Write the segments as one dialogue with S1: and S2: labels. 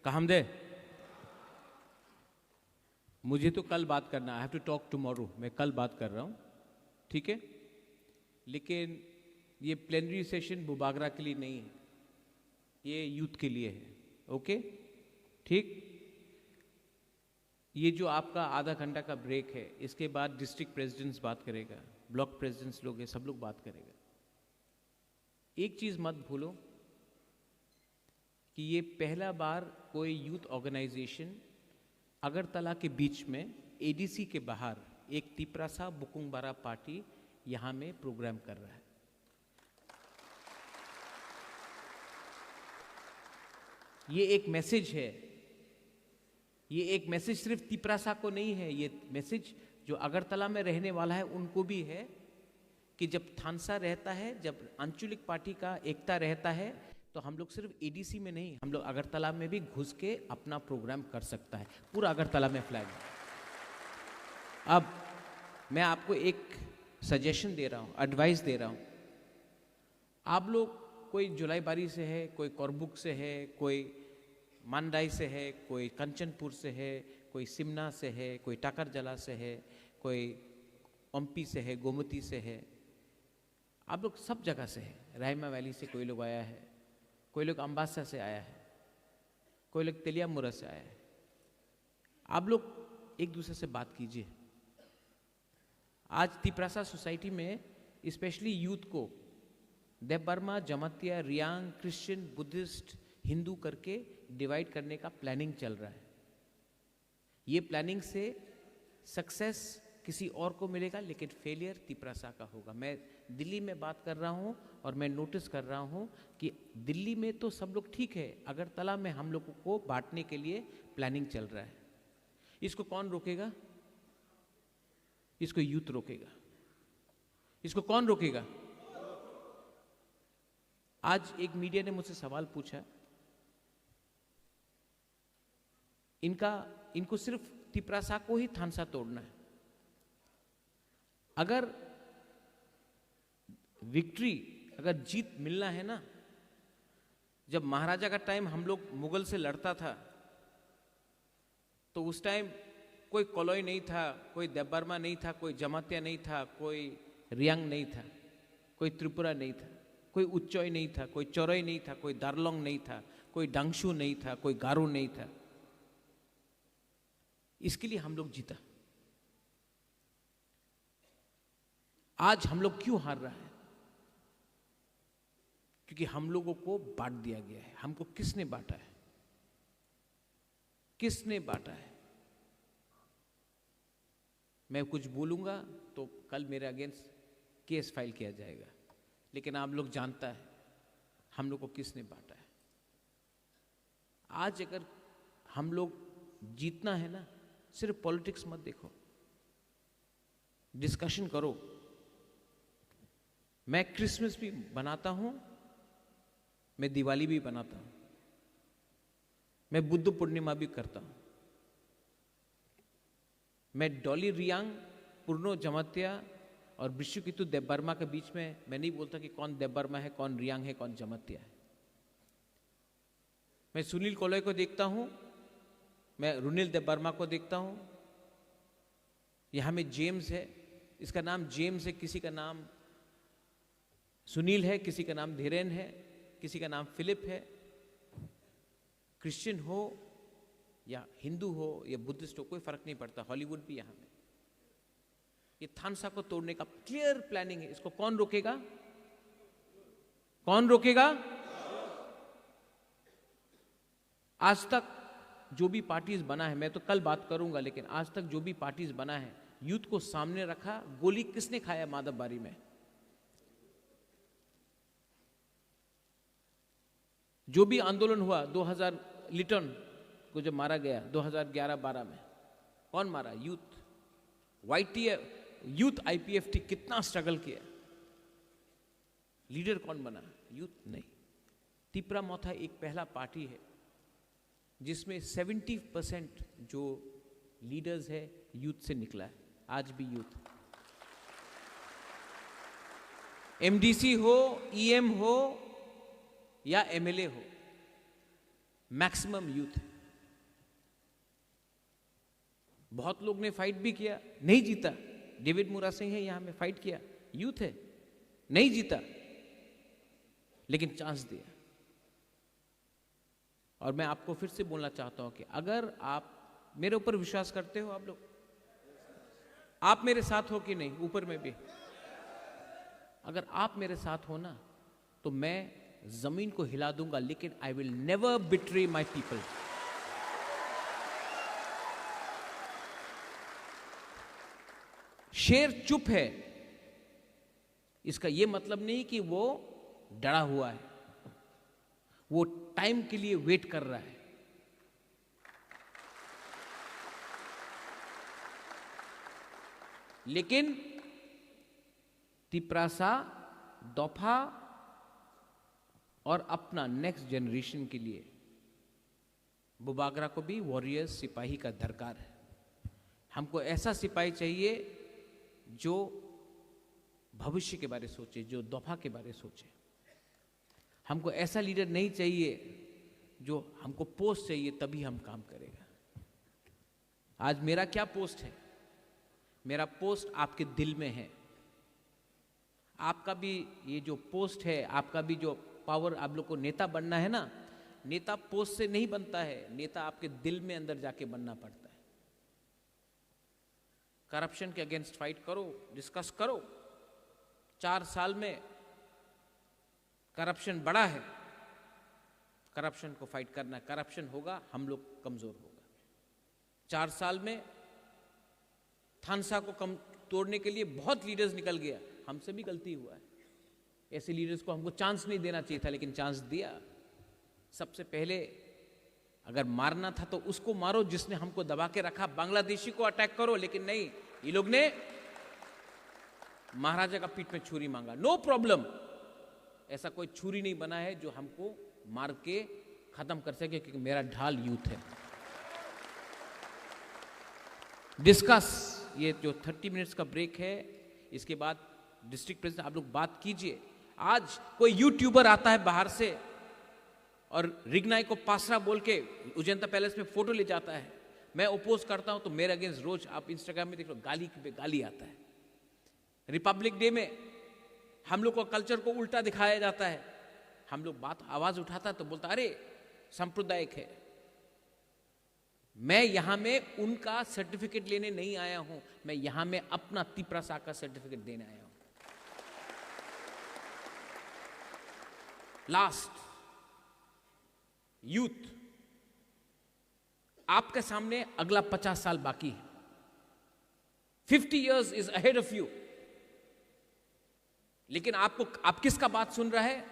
S1: कामदे, मुझे तो कल बात करना, I have to talk tomorrow, मैं कल बात कर रहा हूँ, ठीक है? लेकिन ये प्लेनरी सेशन बुबागरा के लिए नहीं है, ये यूथ के लिए है, ओके? ठीक? ये जो आपका आधा घंटा का ब्रेक है, इसके बाद डिस्ट्रिक्ट प्रेसिडेंट्स बात करेगा, ब्लॉक प्रेसिडेंट्स लोग हैं, सब लोग बात करेगा। एक चीज़ मत भूलो कि ये पहला बार कोई यूथ ऑर्गेनाइजेशन अगरतला के बीच में एडीसी के बाहर एक तिपरासा बुकुंगबारा पार्टी यहाँ में प्रोग्राम कर रहा है। ये एक मैसेज है, ये एक मैसेज सिर्फ तिपरासा को नहीं है, ये मैसेज जो अगरतला में रहने वाला है उनको भी है कि जब थानसा रहता है, जब आंचलिक पार्टी का एकता रहता है, तो हम लोग सिर्फ एडीसी में नहीं, हम लोग अगरतला में भी घुस के अपना प्रोग्राम कर सकता है, पूरा अगरतला में फ्लैग है। अब मैं आपको एक सजेशन दे रहा हूँ, एडवाइस दे रहा हूँ। आप लोग कोई जुलाईबारी से है, कोई कोरबुक से है, कोई मानडाई से है, कोई कंचनपुर से है, कोई सिमना से है, कोई टाकरजला से है, कोई ओम्पी से है, गोमती से है, आप लोग सब जगह से है। रायमा वैली से कोई लोग आया है, कोई लोग अम्बासा से आया है, कोई लोग तेलियामुरा से आया है। आप लोग एक दूसरे से बात कीजिए। आज तिपरासा सोसाइटी में स्पेशली यूथ को देवबर्मा, जमातिया, रियांग, क्रिश्चियन, बुद्धिस्ट, हिंदू करके डिवाइड करने का प्लानिंग चल रहा है। ये प्लानिंग से सक्सेस किसी और को मिलेगा, लेकिन फेलियर तिपरासा का होगा। मैं दिल्ली में बात कर रहा हूँ और मैं नोटिस कर रहा हूँ कि दिल्ली में तो सब लोग ठीक है, अगरतला में हम लोगों को बांटने के लिए प्लानिंग चल रहा है। इसको कौन रोकेगा? इसको यूथ रोकेगा। इसको कौन रोकेगा? आज एक मीडिया ने मुझसे सवाल पूछा, इनको सिर्फ तिपरासा को ही थानसा तोड़ना है। अगर विक्ट्री, अगर जीत मिलना है ना, जब महाराजा का टाइम हम लोग मुगल से लड़ता था, तो उस टाइम कोई कोलोई नहीं था, कोई देवबर्मा नहीं था, कोई जमातिया नहीं था, कोई रियांग नहीं था, कोई त्रिपुरा नहीं था, कोई उच्चोई नहीं था, कोई चौरई नहीं था, कोई दारलोंग नहीं था, कोई डांगशू नहीं था, कोई गारो नहीं था। इसके लिए हम लोग जीता। आज हम लोग क्यों हार रहा है? क्योंकि हम लोगों को बांट दिया गया है। हमको किसने बांटा है? किसने बांटा है? मैं कुछ बोलूंगा तो कल मेरे अगेंस्ट केस फाइल किया जाएगा, लेकिन आप लोग जानता है हम लोग को किसने बांटा है। आज अगर हम लोग जीतना है ना, सिर्फ पॉलिटिक्स मत देखो, डिस्कशन करो। मैं क्रिसमस भी बनाता हूं, मैं दिवाली भी बनाता हूं, मैं बुद्ध पूर्णिमा भी करता हूं, मैं डॉली रियांग, पूर्णो जमातिया और विश्वकितु देवबर्मा के बीच में मैं नहीं बोलता कि कौन देवबर्मा है, कौन रियांग है, कौन जमातिया है। मैं सुनील कोलोई को देखता हूं, मैं रुनिल देवबर्मा को देखता हूं। यहां में जेम्स है, इसका नाम जेम्स है, किसी का नाम सुनील है, किसी का नाम धीरेन है, किसी का नाम फिलिप है। क्रिश्चियन हो या हिंदू हो या बुद्धिस्ट हो, कोई फर्क नहीं पड़ता। हॉलीवुड भी यहां में। ये थानसा को तोड़ने का क्लियर प्लानिंग है। इसको कौन रोकेगा? कौन रोकेगा? आज तक जो भी पार्टीज बना है, मैं तो कल बात करूंगा, लेकिन आज तक जो भी पार्टीज बना है, यूथ को सामने रखा। गोली किसने खाया माधवबारी में? जो भी आंदोलन हुआ 2000 लिटन को जब मारा गया 2011-12 में, कौन मारा? यूथ। YTF, यूथ IPFT कितना स्ट्रगल किया, लीडर कौन बना? यूथ नहीं। तिपरा मोथा एक पहला पार्टी है जिसमें 70% जो लीडर्स है यूथ से निकला है। आज भी यूथ, MDC हो, EM हो या MLA हो, मैक्सिमम यूथ है। बहुत लोग ने फाइट भी किया, नहीं जीता। डेविड मुरा सिंह है यहां में, फाइट किया, यूथ है, नहीं जीता, लेकिन चांस दिया। और मैं आपको फिर से बोलना चाहता हूं कि अगर आप मेरे ऊपर विश्वास करते हो, आप लोग, आप मेरे साथ हो कि नहीं, ऊपर में भी, अगर आप मेरे साथ हो ना, तो मैं जमीन को हिला दूंगा, लेकिन I will never betray my people. शेर चुप है, इसका यह मतलब नहीं कि वो डरा हुआ है, वो टाइम के लिए वेट कर रहा है। लेकिन तिपरासा, दोफा और अपना नेक्स्ट जनरेशन के लिए बुबागरा को भी वॉरियर्स, सिपाही का दरकार है। हमको ऐसा सिपाही चाहिए जो भविष्य के बारे सोचे, जो दोफा के बारे सोचे। हमको ऐसा लीडर नहीं चाहिए जो हमको पोस्ट चाहिए तभी हम काम करेगा। आज मेरा क्या पोस्ट है? मेरा पोस्ट आपके दिल में है। आपका भी ये जो पोस्ट है, आपका भी जो पावर, आप लोग को नेता बनना है ना, नेता पोस्ट से नहीं बनता है, नेता आपके दिल में अंदर जाके बनना पड़ता है। करप्शन के अगेंस्ट फाइट करो, डिस्कस करो। 4 साल में करप्शन बढ़ा है, करप्शन को फाइट करना है। करप्शन होगा, हम लोग कमजोर होगा। 4 साल में थानसा को कम तोड़ने के लिए बहुत लीडर्स निकल गया, हमसे भी गलती हुआ है। ऐसे लीडर्स को हमको चांस नहीं देना चाहिए था, लेकिन चांस दिया। सबसे पहले अगर मारना था तो उसको मारो जिसने हमको दबा के रखा। बांग्लादेशी को अटैक करो, लेकिन नहीं, ये लोग ने महाराजा का पीठ में छुरी मांगा। नो प्रॉब्लम, ऐसा कोई छुरी नहीं बना है जो हमको मार के खत्म कर सके, क्योंकि मेरा ढाल यूथ है। डिस्कस, ये जो 30 मिनट्स का ब्रेक है, इसके बाद डिस्ट्रिक्ट प्रेसिडेंट आप लोग बात कीजिए। आज कोई यूट्यूबर आता है बाहर से और रिगनाई को पासरा बोल के उजंता पैलेस में फोटो ले जाता है, मैं ओपोज करता हूं, तो मेरे अगेंस्ट रोज आप इंस्टाग्राम में देख लो, गाली पे गाली आता है। रिपब्लिक डे में हम लोग को कल्चर को उल्टा दिखाया जाता है। हम लोग बात आवाज उठाता है तो बोलता अरे सांप्रदायिक है। मैं यहां में उनका सर्टिफिकेट लेने नहीं आया हूं, मैं यहां में अपना तिपरासा का सर्टिफिकेट देने आया हूं। लास्ट, यूथ, आपके सामने अगला 50 साल बाकी है। 50 years is ahead of you. लेकिन आप किसका बात सुन रहा है?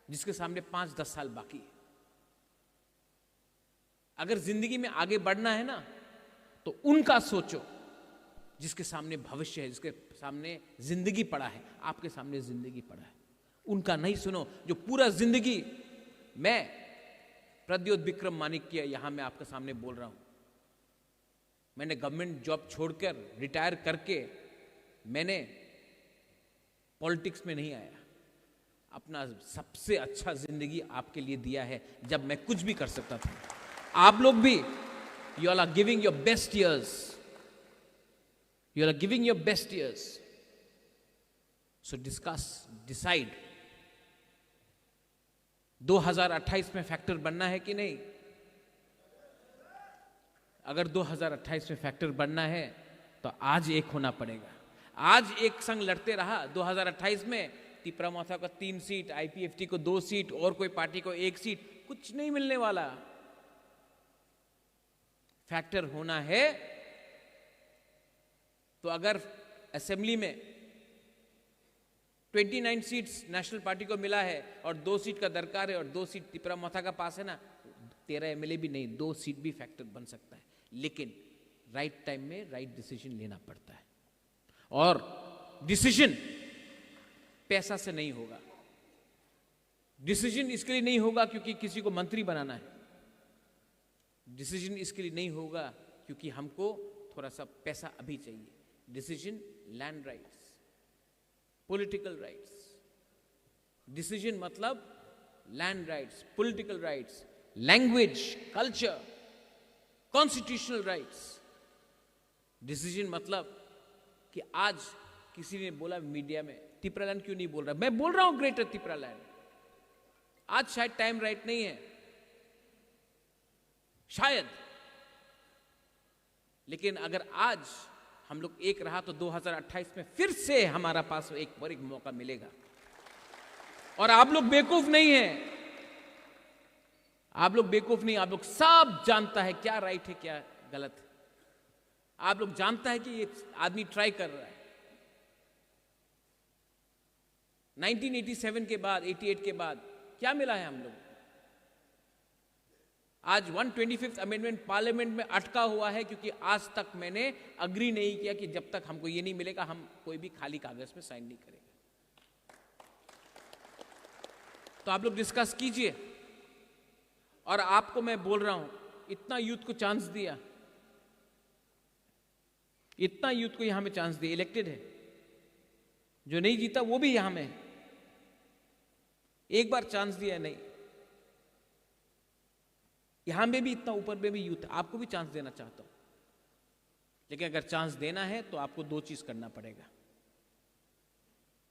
S1: जिसके सामने 5-10 साल बाकी है। अगर जिंदगी में आगे बढ़ना है ना, तो उनका सोचो जिसके सामने भविष्य है, जिसके सामने जिंदगी पड़ा है। आपके सामने जिंदगी पड़ा है, उनका नहीं सुनो। जो पूरा जिंदगी, मैं प्रद्योत विक्रम मानिक्य यहां मैं आपके सामने बोल रहा हूं, मैंने गवर्नमेंट जॉब छोड़कर रिटायर करके मैंने पॉलिटिक्स में नहीं आया। अपना सबसे अच्छा जिंदगी आपके लिए दिया है, जब मैं कुछ भी कर सकता था। आप लोग भी, you all are giving your best years, you all are giving your best years. So discuss, decide. 2028 में फैक्टर बनना है कि नहीं? अगर 2028 में फैक्टर बनना है तो आज एक होना पड़ेगा। आज एक संग लड़ते रहा 2028 में, तिपरामाथा को 3 सीट, आईपीएफटी को 2 सीट और कोई पार्टी को 1 सीट, कुछ नहीं मिलने वाला। फैक्टर होना है तो अगर असेंबली में 29 सीट्स नेशनल पार्टी को मिला है और 2 सीट का दरकार है और 2 सीट तिपरामाथा का पास है ना, 13 एमएलए भी नहीं, 2 सीट भी फैक्टर बन सकता है। लेकिन राइट टाइम में राइट डिसीजन लेना पड़ता है। और डिसीजन पैसा से नहीं होगा। डिसीजन इसके लिए नहीं होगा क्योंकि किसी को मंत्री बनाना है। डिसीजन इसके लिए नहीं होगा क्योंकि हमको थोड़ा सा पैसा अभी चाहिए। Decision land rights, political rights. Decision मतलब land rights, political rights, language, culture, constitutional rights. Decision मतलब कि आज किसी ने बोला मीडिया में तिपरालैंड क्यों नहीं बोल रहा, मैं बोल रहा हूं ग्रेटर तिपरालैंड। आज शायद टाइम राइट नहीं है, शायद, लेकिन अगर आज हम लोग एक रहा तो 2028 में फिर से हमारा पास एक और एक मौका मिलेगा। और आप लोग बेवकूफ नहीं हैं, आप लोग बेवकूफ नहीं, आप लोग सब जानता है क्या राइट है क्या गलत है। आप लोग जानता है कि ये आदमी ट्राई कर रहा है। 1987 के बाद, 88 के बाद क्या मिला है हम लोग? आज 125th अमेंडमेंट पार्लियामेंट में अटका हुआ है क्योंकि आज तक मैंने अग्री नहीं किया कि जब तक हमको ये नहीं मिलेगा हम कोई भी खाली कागज में साइन नहीं करेंगे। तो आप लोग डिस्कस कीजिए। और आपको मैं बोल रहा हूं, इतना यूथ को चांस दिया, इतना यूथ को यहां में चांस दिया, इलेक्टेड है, जो नहीं जीता वो भी यहां में है, एक बार चांस दिया नहीं, यहां में भी इतना ऊपर में भी यूथ है, आपको भी चांस देना चाहता हूं। लेकिन अगर चांस देना है तो आपको दो चीज करना पड़ेगा।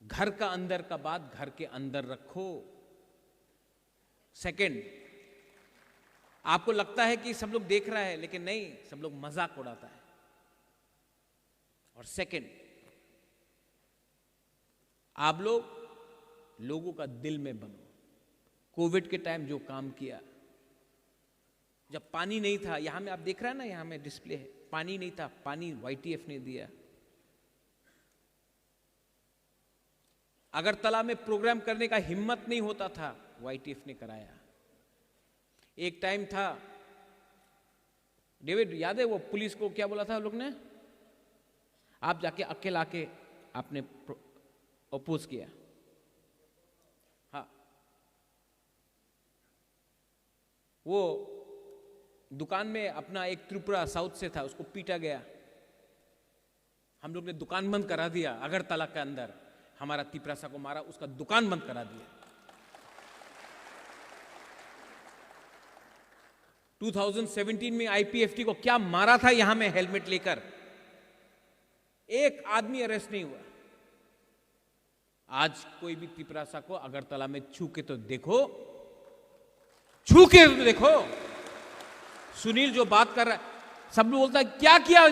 S1: घर का अंदर का बात घर के अंदर रखो। सेकंड, आपको लगता है कि सब लोग देख रहा है, लेकिन नहीं, सब लोग मजाक उड़ाता है। और सेकंड, आप लोग लोगों का दिल में बनो। कोविड के टाइम जो काम किया, जब पानी नहीं था, यहां में आप देख रहे हैं ना, यहां में डिस्प्ले है, पानी नहीं था, पानी YTF ने दिया। अगरतला में प्रोग्राम करने का हिम्मत नहीं होता था, YTF ने कराया। एक टाइम था, डेविड याद है वो पुलिस को क्या बोला था लोग ने, आप जाके अकेला आके आपने अपोज किया। हाँ, वो दुकान में अपना एक त्रिपुरा साउथ से था, उसको पीटा गया, हम लोग ने दुकान बंद करा दिया। अगरतला के अंदर हमारा तिपरासा को मारा, उसका दुकान बंद करा दिया। 2017 में IPFT को क्या मारा था यहां में हेलमेट लेकर, एक आदमी अरेस्ट नहीं हुआ। आज कोई भी तिपरासा को अगरतला में छू के तो देखो, छू के तो देखो। सुनील जो बात कर रहा है, सब लोग बोलता है क्या किया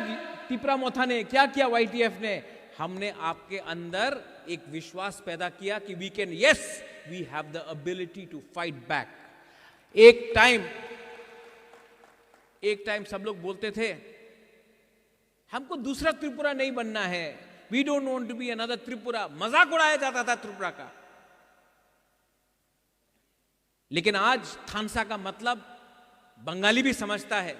S1: तिपरा मोथा ने, क्या किया YTF ने। हमने आपके अंदर एक विश्वास पैदा किया कि we can, yes we have the ability to fight back. एक टाइम सब लोग बोलते थे हमको दूसरा त्रिपुरा नहीं बनना है, we don't want to be another Tripura, मजाक उड़ाया जाता था त्रिपुरा का। लेकिन आज थानसा का मतलब बंगाली भी समझता है,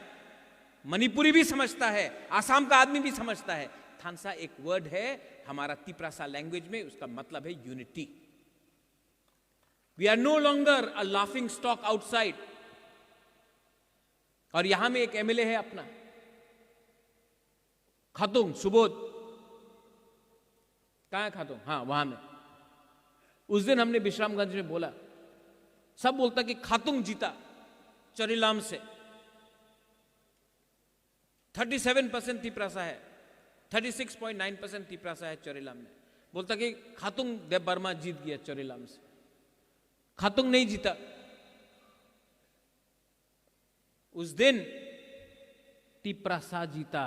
S1: मणिपुरी भी समझता है, आसाम का आदमी भी समझता है। थानसा एक वर्ड है हमारा तिपरासा लैंग्वेज में, उसका मतलब है unity. We are no longer a laughing stock outside. और यहां में एक MLA है अपना खातुंग सुबोध, कहां है खातुंग, हाँ वहां में। उस दिन हमने विश्रामगंज में बोला, सब बोलता कि खातुंग जीता चरीलाम से, 37% तिपरासा है, 36.9% तिपरासा है चरीलाम में। बोलता कि खातुंग देव वर्मा जीत गया चरीलाम से, खातुंग नहीं जीता। उस दिन तिपरासा जीता,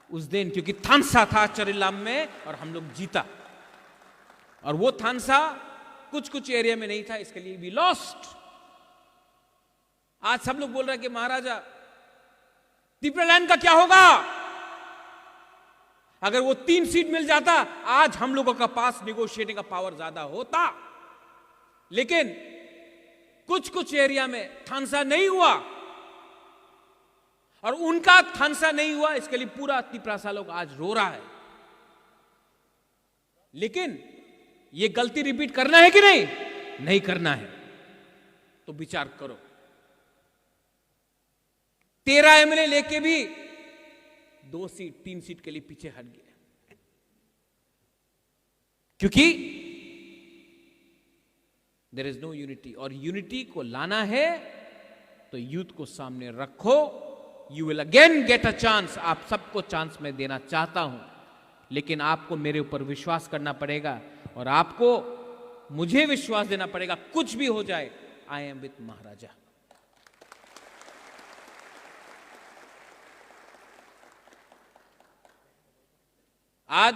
S1: उस दिन, क्योंकि थानसा था चरीलाम में और हम लोग जीता। और वो थानसा कुछ कुछ एरिया में नहीं था, इसके लिए वी लॉस्ट। आज सब लोग बोल रहे हैं कि महाराजा तिपरालैंड का क्या होगा। अगर वो 3 सीट मिल जाता, आज हम लोगों का पास निगोशिएटिंग का पावर ज्यादा होता। लेकिन कुछ कुछ एरिया में थानसा नहीं हुआ, और उनका थानसा नहीं हुआ, इसके लिए पूरा तिपरासा लोग आज रो रहा है। लेकिन ये गलती रिपीट करना है कि नहीं, नहीं करना है तो विचार करो। 13 MLA लेके भी 2 सीट 3 सीट के लिए पीछे हट गए, क्योंकि देयर इज नो यूनिटी। और यूनिटी को लाना है तो यूथ को सामने रखो, you will again get a chance. आप सबको चांस मैं देना चाहता हूं, लेकिन आपको मेरे ऊपर विश्वास करना पड़ेगा और आपको मुझे विश्वास देना पड़ेगा। कुछ भी हो जाए, आई एम विथ महाराजा। आज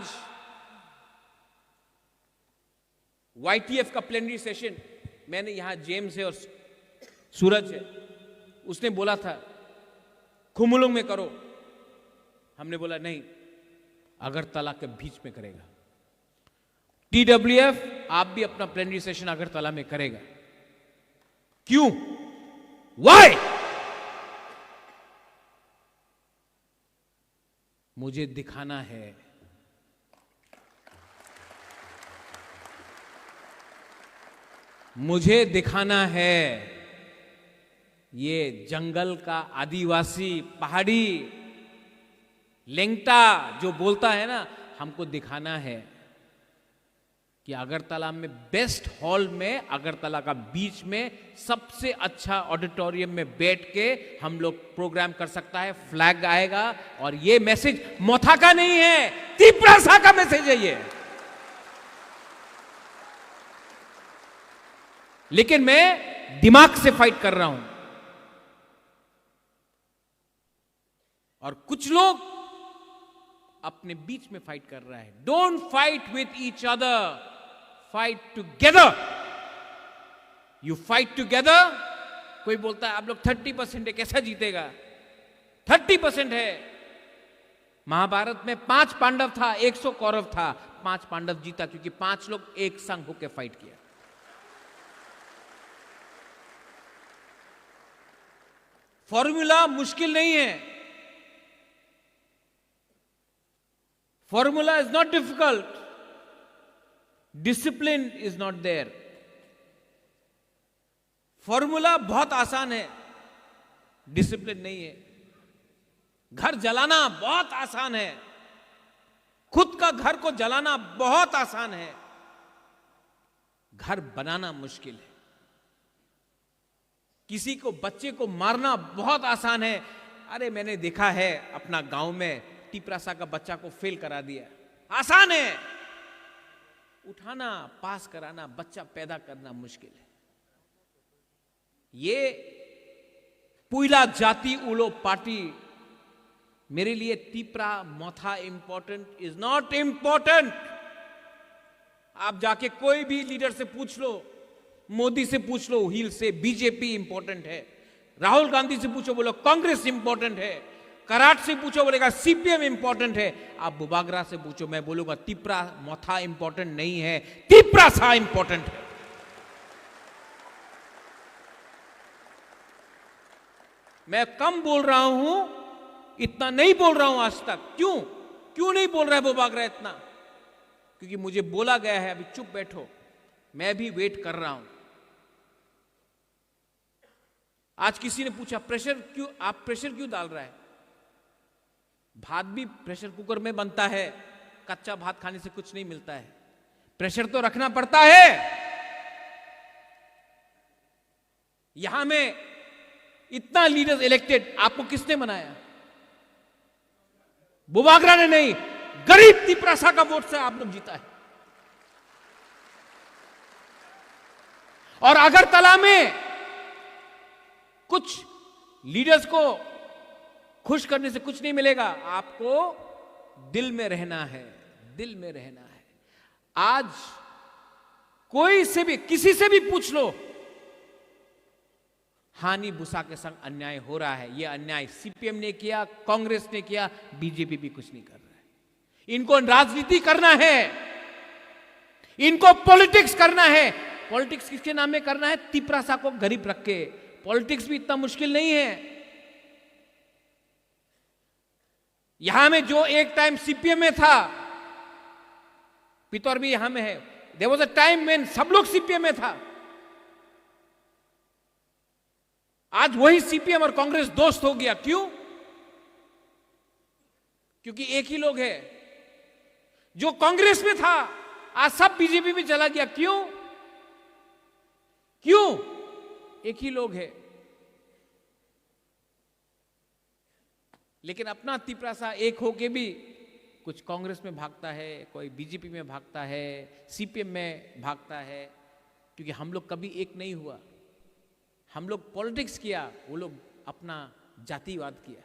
S1: YTF का प्लेनरी सेशन, मैंने यहां जेम्स है और सूरज है, उसने बोला था खुमुलुंग में करो। हमने बोला नहीं, अगरतला के बीच में करेगा। TWF आप भी अपना प्लेनरी सेशन अगरतला में करेगा। क्यों? वाई? मुझे दिखाना है, मुझे दिखाना है ये जंगल का आदिवासी पहाड़ी लेंगटा जो बोलता है ना, हमको दिखाना है कि अगरतला में बेस्ट हॉल में, अगरतला का बीच में सबसे अच्छा ऑडिटोरियम में बैठ के हम लोग प्रोग्राम कर सकता है। फ्लैग आएगा और ये मैसेज मोथा का नहीं है, तिप्रासा का मैसेज है ये। लेकिन मैं दिमाग से फाइट कर रहा हूं और कुछ लोग अपने बीच में फाइट कर रहा है। Don't fight with each other, fight together. You fight together. कोई बोलता है आप लोग 30% है, कैसा जीतेगा? 30% है। महाभारत में 5 पांडव था, 100 कौरव था, 5 पांडव जीता क्योंकि 5 लोग एक संग होकर फाइट किया। फॉर्मूला मुश्किल नहीं है, formula is not difficult, discipline is not there. Formula बहुत आसान है, डिसिप्लिन नहीं है। घर जलाना बहुत आसान है, खुद का घर को जलाना बहुत आसान है, घर बनाना मुश्किल है। किसी को, बच्चे को मारना बहुत आसान है। अरे मैंने देखा है अपना गांव में, टिपरासा का बच्चा को फेल करा दिया, आसान है। उठाना, पास कराना, बच्चा पैदा करना मुश्किल है। ये पुइला जाति उलो पार्टी, मेरे लिए टिपरा मोथा इंपॉर्टेंट इज नॉट इंपॉर्टेंट। आप जाके कोई भी लीडर से पूछ लो, मोदी से पूछ लो, हिल से बीजेपी इंपॉर्टेंट है। राहुल गांधी से पूछो, बोलो कांग्रेस इंपॉर्टेंट है। कराट से पूछो, बोलेगा CPM इंपॉर्टेंट है। आप बुबागरा से पूछो, मैं बोलूंगा तिप्रा मोथा इंपॉर्टेंट नहीं है, तिप्रासा इंपॉर्टेंट है। मैं कम बोल रहा हूं, इतना नहीं बोल रहा हूं आज तक। क्यों नहीं बोल रहा है बुबागरा इतना? क्योंकि मुझे बोला गया है अभी चुप बैठो, मैं भी वेट कर रहा हूं। आज किसी ने पूछा प्रेशर क्यों, आप प्रेशर क्यों डाल रहा है? भात भी प्रेशर कुकर में बनता है, कच्चा भात खाने से कुछ नहीं मिलता है, प्रेशर तो रखना पड़ता है। यहां में इतना लीडर्स इलेक्टेड, आपको किसने बनाया? बुबागरा ने नहीं, गरीब तिप्रासा का वोट से आप लोग जीता है। और अगरतला में कुछ लीडर्स को खुश करने से कुछ नहीं मिलेगा, आपको दिल में रहना है, दिल में रहना है। आज कोई से भी, किसी से भी पूछ लो, हानि भूसा के संग अन्याय हो रहा है। यह अन्याय CPM ने किया, कांग्रेस ने किया, बीजेपी भी कुछ नहीं कर रहा है। इनको राजनीति करना है, इनको पॉलिटिक्स करना है। पॉलिटिक्स किसके नाम में करना है? तिप्रासा को गरीब रख के। पॉलिटिक्स भी इतना मुश्किल नहीं है। यहां में जो एक टाइम CPM में था, पितौर भी यहां में है, there was a time when सब लोग CPM में था। आज वही CPM और कांग्रेस दोस्त हो गया। क्यों? क्योंकि एक ही लोग है। जो कांग्रेस में था आज सब बीजेपी में चला गया। क्यों? एक ही लोग है। लेकिन अपना तिपरासा एक होके भी कुछ कांग्रेस में भागता है, कोई बीजेपी में भागता है, सीपीएम में भागता है, क्योंकि हम लोग कभी एक नहीं हुआ। हम लोग पॉलिटिक्स किया, वो लोग अपना जातिवाद किया।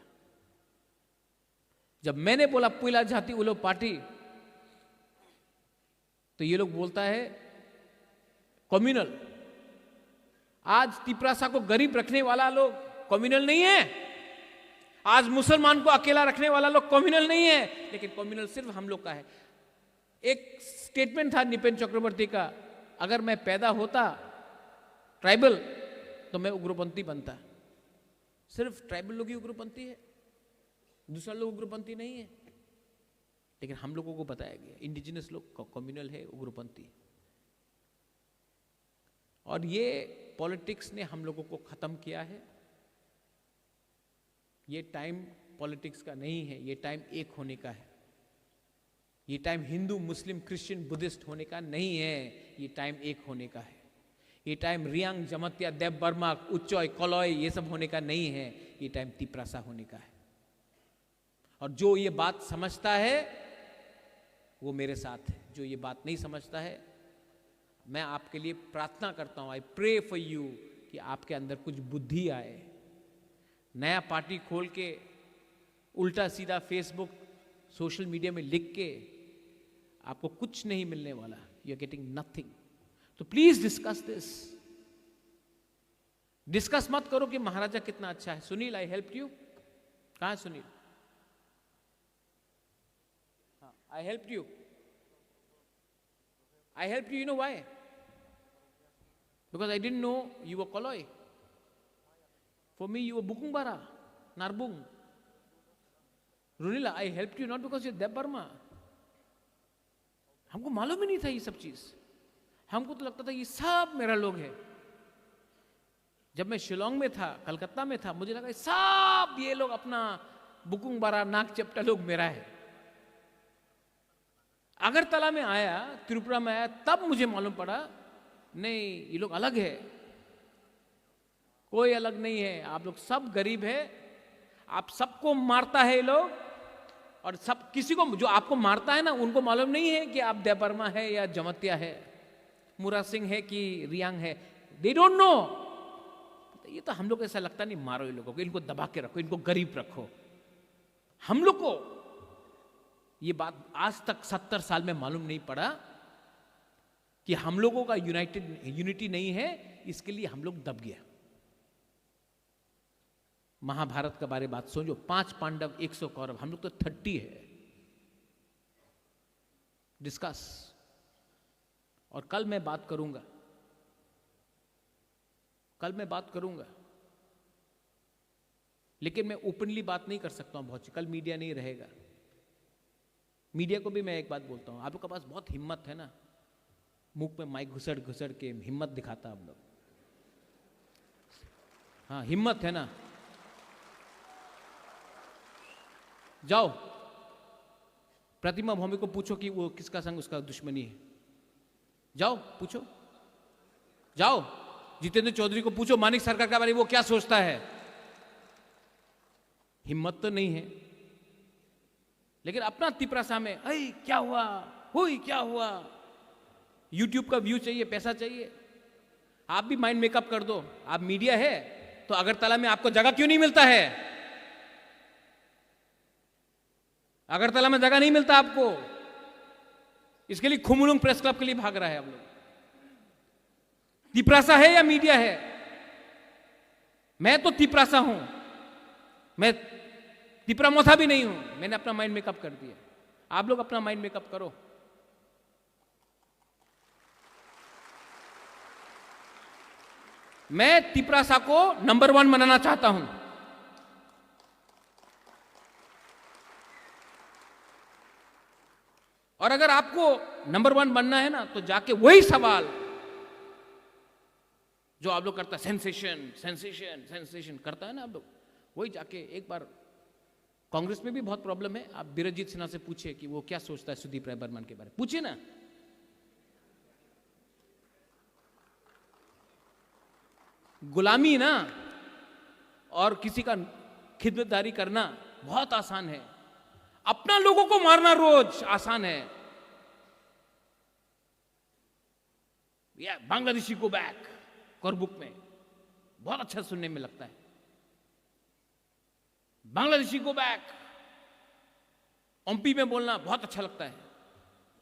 S1: जब मैंने बोला पुइला जाति वो लोग पार्टी, तो ये लोग बोलता है कम्युनल। आज तिपरासा को गरीब रखने वाला लोग कम्युनल नहीं है, आज मुसलमान को अकेला रखने वाला लोग कम्युनल नहीं है, लेकिन कम्युनल सिर्फ हम लोग का है। एक स्टेटमेंट था निपेन चक्रवर्ती का, अगर मैं पैदा होता ट्राइबल तो मैं उग्रपंथी बनता। सिर्फ ट्राइबल लोग ही उग्रपंथी है, दूसरा लोग उग्रपंथी नहीं है। लेकिन हम लोगों को बताया गया इंडिजिनस लोग कम्युनल है, उग्रपंथी। और ये पॉलिटिक्स ने हम लोगों को खत्म किया है। ये टाइम पॉलिटिक्स का नहीं है, ये टाइम एक होने का है। ये time Hindu Muslim Christian Buddhist होने का नहीं है, ये टाइम एक होने का है। ये टाइम रियांग जमत्या देव बर्मा उच्चॉय कलॉय ये सब होने का नहीं है, ये टाइम तिपरासा होने का है। और जो ये बात समझता है वो मेरे साथ है, जो ये बात नहीं समझता है मैं आपके लिए प्रार्थना करता हूं, आई प्रे फॉर यू कि आपके अंदर कुछ बुद्धि आए। नया पार्टी खोल के उल्टा सीधा फेसबुक सोशल मीडिया में लिख के आपको कुछ नहीं मिलने वाला, यू आर गेटिंग नथिंग। तो प्लीज डिस्कस दिस। डिस्कस मत करो कि महाराजा कितना अच्छा है। Sunil, I help you. कहां है Sunil? I helped you. I helped you, you know why? Because I didn't know you were Koloi. For me, you were Bukungbara, Narbung. Runila, I helped you not because you're Deb Burma. हमको मालूम ही नहीं था ये सब चीज। हमको तो लगता था ये सब मेरा लोग है। जब मैं शिलोंग में था, कलकत्ता में था, मुझे लगा सब ये लोग अपना बुकुंगबारा नाग चपटा लोग मेरा है। अगरतला में आया, त्रिपुरा में आया, तब मुझे मालूम पड़ा नहीं ये लोग अलग है। कोई अलग नहीं है, आप लोग सब गरीब है, आप सबको मारता है ये लोग। और सब किसी को जो आपको मारता है ना उनको मालूम नहीं है कि आप देवबर्मा है या जमत्या है, मुरा सिंह है कि रियांग है, दे डोंट नो। ये तो हम लोग ऐसा लगता नहीं, मारो ये लोगों को, इनको दबा के रखो, इनको गरीब रखो। हम लोग को ये बात आज तक 70 साल में मालूम नहीं पड़ा कि हम लोगों का यूनिटी नहीं है, इसके लिए हम लोग दब गया। महाभारत के बारे बात सोचो, 5 पांडव 100 कौरव, हम लोग तो 30 है। डिस्कस। और कल मैं बात करूंगा, लेकिन मैं ओपनली बात नहीं कर सकता हूं बहुत। कल मीडिया नहीं रहेगा। मीडिया को भी मैं एक बात बोलता हूं, आप लोग के पास बहुत हिम्मत है ना, मुख में माइक घुसड़ घुसड़ के हिम्मत दिखाता आप लोग। हाँ, हिम्मत है ना, जाओ प्रतिमा भौमिक को पूछो कि वो किसका संग उसका दुश्मनी है। जाओ पूछो, जाओ जितेंद्र चौधरी को पूछो मानिक सरकार के बारे में वो क्या सोचता है। हिम्मत तो नहीं है। लेकिन अपना तिपरासा में अरे क्या हुआ, हुई क्या हुआ, यूट्यूब का व्यू चाहिए, पैसा चाहिए। आप भी माइंड मेकअप कर दो। आप मीडिया है तो अगरतला में आपको जगह क्यों नहीं मिलता है? अगरतला में जगह नहीं मिलता आपको, इसके लिए खुमलुंग प्रेस क्लब के लिए भाग रहा है आप लोग। तिपरासा है या मीडिया है? मैं तो तिपरासा हूं, मैं तिपरामोथा भी नहीं हूं। मैंने अपना माइंड मेकअप कर दिया, आप लोग अपना माइंड मेकअप करो। मैं तिपरासा को नंबर 1 बनाना चाहता हूं। और अगर आपको नंबर 1 बनना है ना तो जाके वही सवाल जो आप लोग करता है, सेंसेशन सेंसेशन सेंसेशन करता है ना आप लोग, वही जाके एक बार। कांग्रेस में भी बहुत प्रॉब्लम है, आप बीरजीत सिन्हा से पूछिए कि वो क्या सोचता है सुदीप राय बर्मन के बारे में, पूछिए ना। गुलामी ना और किसी का खिदमतदारी करना बहुत आसान है, अपना लोगों को मारना रोज आसान है। बांग्लादेशी को बैक कोरबुक में बहुत अच्छा सुनने में लगता है, बांग्लादेशी को बैक। ओमपी में बोलना बहुत अच्छा लगता है,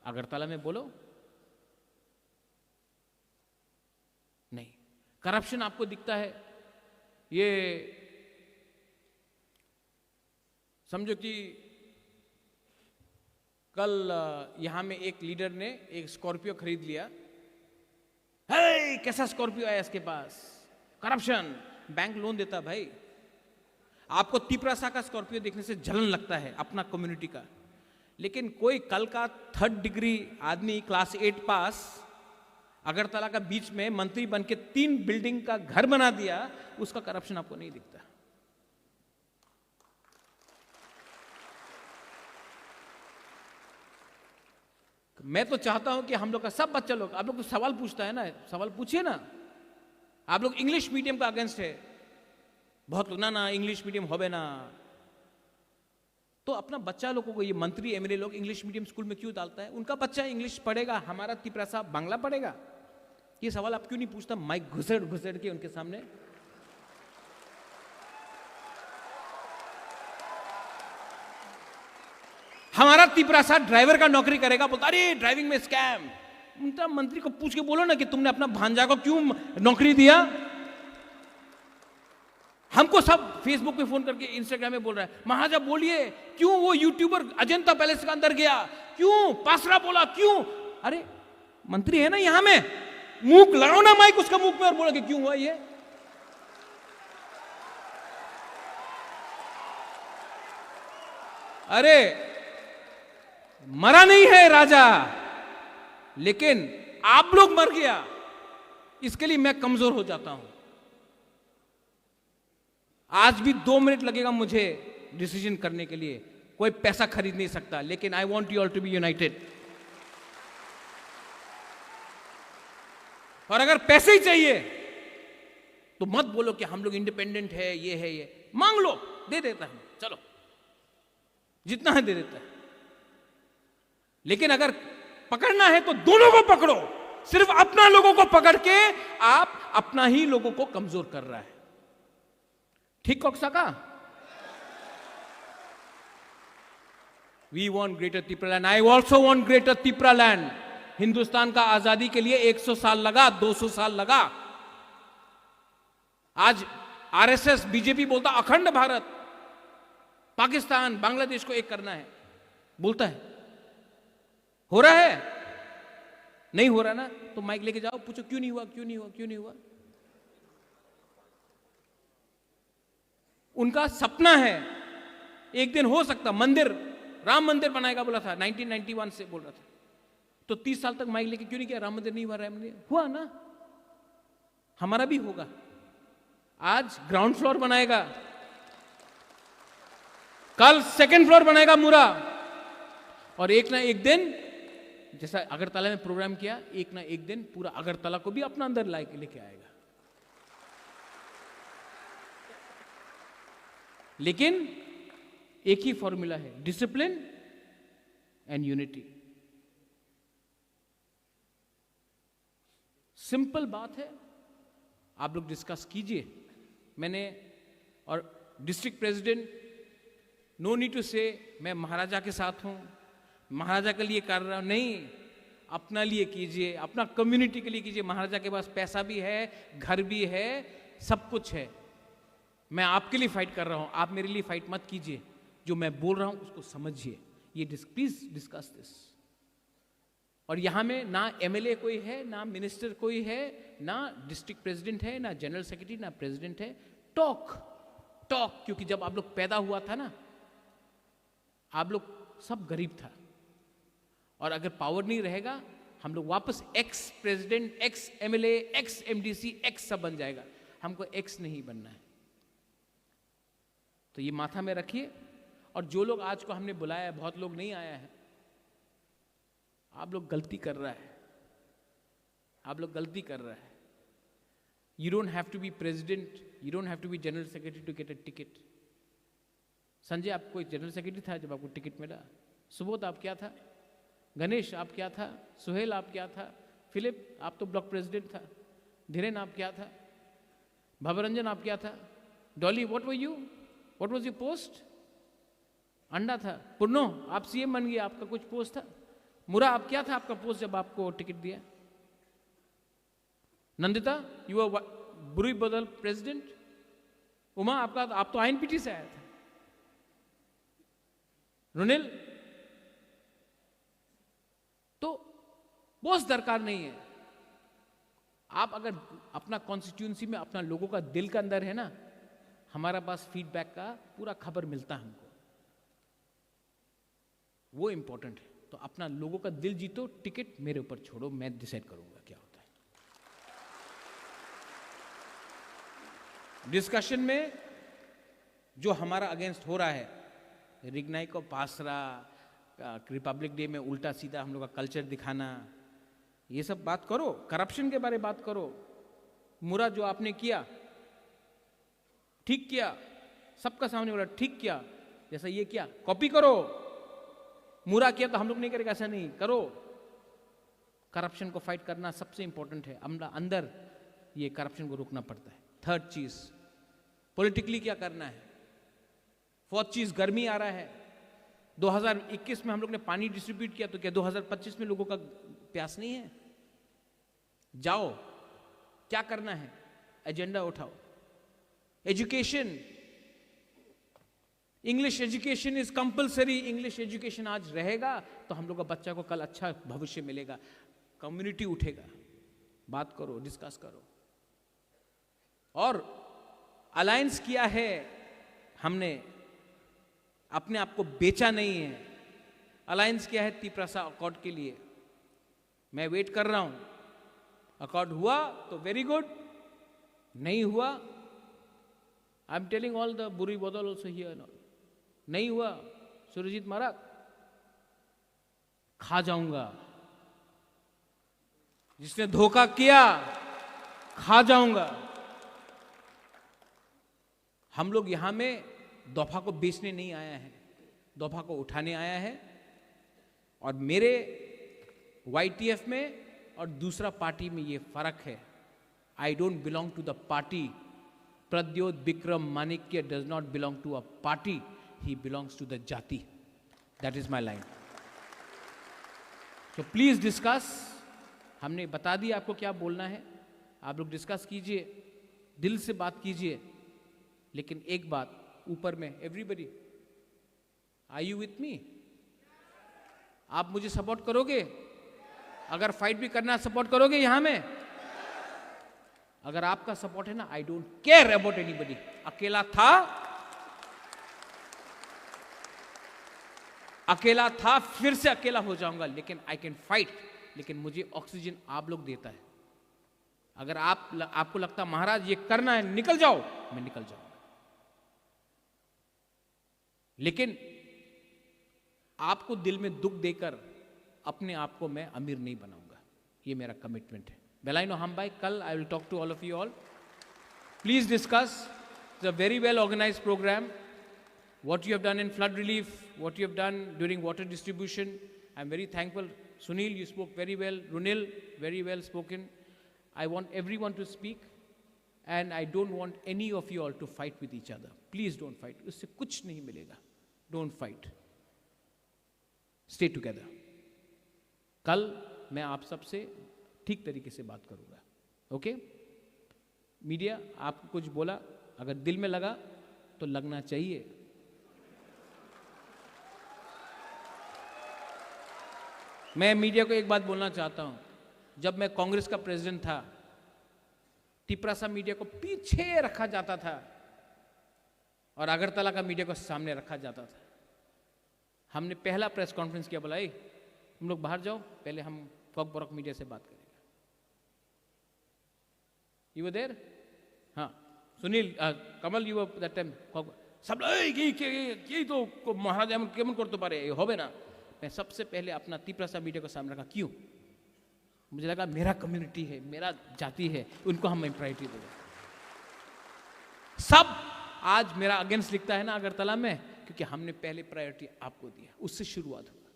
S1: अगरतला में बोलो नहीं। करप्शन आपको दिखता है, ये समझो कि कल यहां में एक लीडर ने एक स्कॉर्पियो खरीद लिया, हे कैसा स्कॉर्पियो आया इसके पास, करप्शन। बैंक लोन देता भाई, आपको तिपरासा का स्कॉर्पियो देखने से जलन लगता है अपना कम्युनिटी का, लेकिन कोई कल का 3rd डिग्री आदमी क्लास 8 पास अगरतला का बीच में मंत्री बन के 3 बिल्डिंग का घर बना दिया, उसका करप्शन आपको नहीं दिखता। मैं तो चाहता हूं कि हम लोग का सब बच्चा लोग, आप लोग को सवाल पूछता है ना, सवाल पूछिए ना। आप लोग इंग्लिश मीडियम का अगेंस्ट है बहुत लोग, ना इंग्लिश मीडियम होवे ना, तो अपना बच्चा लोगों को, ये मंत्री एमएलए लोग इंग्लिश मीडियम स्कूल में क्यों डालता है? उनका बच्चा इंग्लिश पढ़ेगा, हमारा तिपरासा बांग्ला पढ़ेगा। ये सवाल आप क्यों नहीं पूछता माइक घुसेड़ घुसेड़ के उनके सामने? हमारा तिपरासा ड्राइवर का नौकरी करेगा, बोलता अरे ड्राइविंग में स्कैम। उनका मंत्री को पूछ के बोलो ना कि तुमने अपना भांजा को क्यों नौकरी दिया। हमको सब फेसबुक पे फोन करके, इंस्टाग्राम में बोल रहा है, महाराजा बोलिए क्यों वो यूट्यूबर अजंता पैलेस के अंदर गया, क्यों पासरा बोला, क्यों? अरे मंत्री है ना यहां में, मुंह लगाओ ना माइक उसका मुंह में और बोला कि क्यों हुआ ये। अरे मरा नहीं है राजा, लेकिन आप लोग मर गया, इसके लिए मैं कमजोर हो जाता हूं। आज भी 2 मिनट लगेगा मुझे डिसीजन करने के लिए, कोई पैसा खरीद नहीं सकता, लेकिन I want you all to be united. और अगर पैसे ही चाहिए तो मत बोलो कि हम लोग इंडिपेंडेंट है, ये मांग लो, दे देता है, चलो जितना है दे देता है। लेकिन अगर पकड़ना है तो दोनों को पकड़ो, सिर्फ अपना लोगों को पकड़ के आप अपना ही लोगों को कमजोर कर रहा है। ठीक कॉक्सा का? We want greater Tipra land, I also want greater Tipra land. Hindustan का आजादी के लिए 100 साल लगा, 200 साल लगा। आज आरएसएस बीजेपी बोलता अखंड भारत, पाकिस्तान बांग्लादेश को एक करना है, बोलता है। हो रहा है? नहीं हो रहा ना, तो माइक लेके जाओ, पूछो क्यों नहीं हुआ, क्यों नहीं हुआ, क्यों नहीं हुआ। उनका सपना है एक दिन हो सकता मंदिर, राम मंदिर बनाएगा बोला था, 1991 से बोल रहा था, तो 30 साल तक माइक लेके क्यों नहीं किया? राम मंदिर नहीं हुआ, राम मंदिर हुआ ना, हमारा भी होगा। आज ग्राउंड फ्लोर बनाएगा, कल 2nd फ्लोर बनाएगा मुरा, और एक ना एक दिन, जैसा अगरतला में प्रोग्राम किया, एक ना एक दिन पूरा अगरतला को भी अपना अंदर लेके आएगा। लेकिन एक ही फॉर्मूला है, डिसिप्लिन एंड यूनिटी। सिंपल बात है, आप लोग डिस्कस कीजिए। मैंने और district president, no need to say मैं महाराजा के साथ हूं, महाराजा के लिए कर रहा हूं, नहीं, अपना लिए कीजिए, अपना कम्युनिटी के लिए कीजिए। महाराजा के पास पैसा भी है, घर भी है, सब कुछ है। मैं आपके लिए फाइट कर रहा हूं, आप मेरे लिए फाइट मत कीजिए। जो मैं बोल रहा हूं उसको समझिए। ये प्लीज डिस्कस दिस। और यहां में ना एमएलए कोई है, ना मिनिस्टर कोई है, ना डिस्ट्रिक्ट प्रेसिडेंट है, ना जनरल सेक्रेटरी, ना प्रेसिडेंट है। टॉक, क्योंकि जब आप लोग पैदा हुआ था ना, आप लोग सब गरीब था, और अगर पावर नहीं रहेगा, हम लोग वापस ex president, ex MLA, x MDC, x सब बन जाएगा। हमको एक्स नहीं बनना है। तो ये माथा में रखिए। और जो लोग आज को हमने बुलाया है, बहुत लोग नहीं आया है, आप लोग गलती कर रहा है, आप लोग गलती कर रहा है। You don't have to be president, you don't have to be general secretary to get a ticket. Sanjay आप कोई जनरल सेक्रेटरी था जब आपको टिकट मिला। सुबोध आप क्या था? गणेश आप क्या था? सुहेल आप क्या था? फिलिप आप तो ब्लॉक प्रेसिडेंट था। धीरेन आप क्या था? भवरंजन आप क्या था? Dolly what were you? What was your post? अंडा था। पुन्नो आप सीएम बन गए, आपका कुछ पोस्ट था? मुरा आप क्या था आपका पोस्ट जब आपको टिकट दिया? नंदिता यू आर बुरी बदल प्रेसिडेंट। उमा आप तो आईएनपीटी से आया था। रुनिल तो बॉस दरकार नहीं है। आप अगर अपना कॉन्स्टिट्यूंसी में अपना लोगों का दिल का अंदर है ना, हमारा पास फीडबैक का पूरा खबर मिलता है हमको, वो इंपॉर्टेंट है। तो अपना लोगों का दिल जीतो, टिकट मेरे ऊपर छोड़ो, मैं डिसाइड करूंगा क्या होता है। डिस्कशन में जो हमारा अगेंस्ट हो रहा है, रिग्नाई को पासरा, रिपब्लिक डे में उल्टा सीधा हम लोग का कल्चर दिखाना, ये सब बात करो। करप्शन के बारे में बात करो। मुरा जो आपने किया ठीक किया, सबका सामने बोला ठीक किया, जैसा ये किया कॉपी करो। मुरा किया तो हम लोग नहीं करेगा, ऐसा नहीं करो। करप्शन को फाइट करना सबसे इंपॉर्टेंट है। अंदर ये करप्शन को रोकना पड़ता है। थर्ड चीज पॉलिटिकली क्या करना है। फोर्थ चीज गर्मी आ रहा है। 2021 में हम लोग ने पानी डिस्ट्रीब्यूट किया, तो क्या 2025 में लोगों का प्यास नहीं है? जाओ, क्या करना है एजेंडा उठाओ। Education, English education is compulsory. English education आज रहेगा तो हम लोग का बच्चा को कल अच्छा भविष्य मिलेगा। कम्युनिटी उठेगा, बात करो, डिस्कस करो। और अलायंस किया है हमने, अपने आप को बेचा नहीं है। अलायंस किया है तिप्रासा अकॉर्ड के लिए। मैं वेट कर रहा हूं। अकॉर्ड हुआ तो वेरी गुड, नहीं हुआ I am telling all the बुरी बदल ऑल्सो हियर। नहीं हुआ सुरजीत महाराज खा जाऊंगा। जिसने धोखा किया खा जाऊंगा। हम लोग यहां में दफा को बेचने नहीं आया है, दफा को उठाने आया है। और मेरे YTF में और दूसरा पार्टी में ये फर्क है। I don't belong to the party. Pradyot Bikram Manikya does not belong to a party, he belongs to the जाति। That is my line. तो प्लीज डिस्कस। हमने बता दिया आपको क्या बोलना है, आप लोग डिस्कस कीजिए, दिल से बात कीजिए। लेकिन एक बात ऊपर में, everybody are you with me? आप मुझे सपोर्ट करोगे? अगर फाइट भी करना सपोर्ट करोगे यहां में? अगर आपका सपोर्ट है ना, I don't care about anybody. अकेला था, फिर से अकेला हो जाऊंगा, लेकिन आई कैन फाइट। लेकिन मुझे ऑक्सीजन आप लोग देता है। अगर आपको लगता महाराज ये करना है, निकल जाओ, मैं निकल जाऊंगा। लेकिन आपको दिल में दुख देकर अपने आप को मैं अमीर नहीं बनाऊंगा। ये मेरा कमिटमेंट है। बेलाइनो हम भाई, कल I will talk to all of you all. Please discuss. It's a very well organised programme. What you have done in flood relief, what you have done during water distribution, I'm very thankful. Sunil, you spoke very well. Runil, very well spoken. I want everyone to speak, and I don't want any of you all to fight with each other. Please don't fight. उससे कुछ नहीं मिलेगा. Don't fight. Stay together. कल मैं आप सबसे ठीक तरीके से बात करूंगा. ओके? मीडिया, आपको कुछ बोला, अगर दिल में लगा तो लगना चाहिए. मैं मीडिया को एक बात बोलना चाहता हूं. जब मैं कांग्रेस का प्रेसिडेंट था, तिपरासा मीडिया को पीछे रखा जाता था और अगरतला का मीडिया को सामने रखा जाता था. हमने पहला प्रेस कॉन्फ्रेंस किया, बोला तुम लोग बाहर जाओ, पहले हम फॉकबॉरक मीडिया से बात करेंगे. You were there? हाँ, Sunil, Kamal, you were that time. सब ये तो महाराज हम केमन करते पारे, होबे ना. मैं सबसे पहले अपना तिपरासा मीडिया को सामने रखा. क्यों? मुझे लगा मेरा कम्युनिटी है, मेरा जाति है, उनको हम प्रायोरिटी देंगे. सब आज मेरा अगेंस्ट लिखता है ना अगरतला में, क्योंकि हमने पहले प्रायोरिटी आपको दिया, उससे शुरुआत होगा।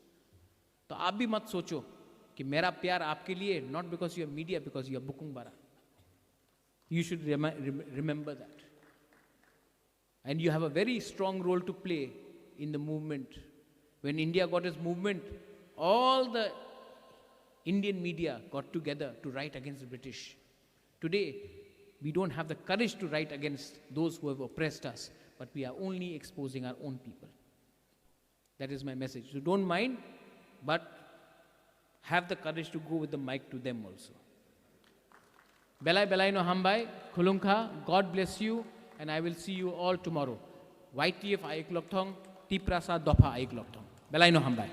S1: तो आप भी मत सोचो कि मेरा प्यार आपके लिए not because you are media, because you are बुकुंग बारा। You should remember that, and you have a very strong role to play in the movement. When India got its movement, all the Indian media got together to write against the British. Today, we don't have the courage to write against those who have oppressed us, but we are only exposing our own people. That is my message. So don't mind, but have the courage to go with the mic to them also. Belai belai no hambai, khulungkha, God bless you, and I will see you all tomorrow. YTF Aik Lokthong, Tiprasa Dopa Aik Lokthong. Belai no hambai.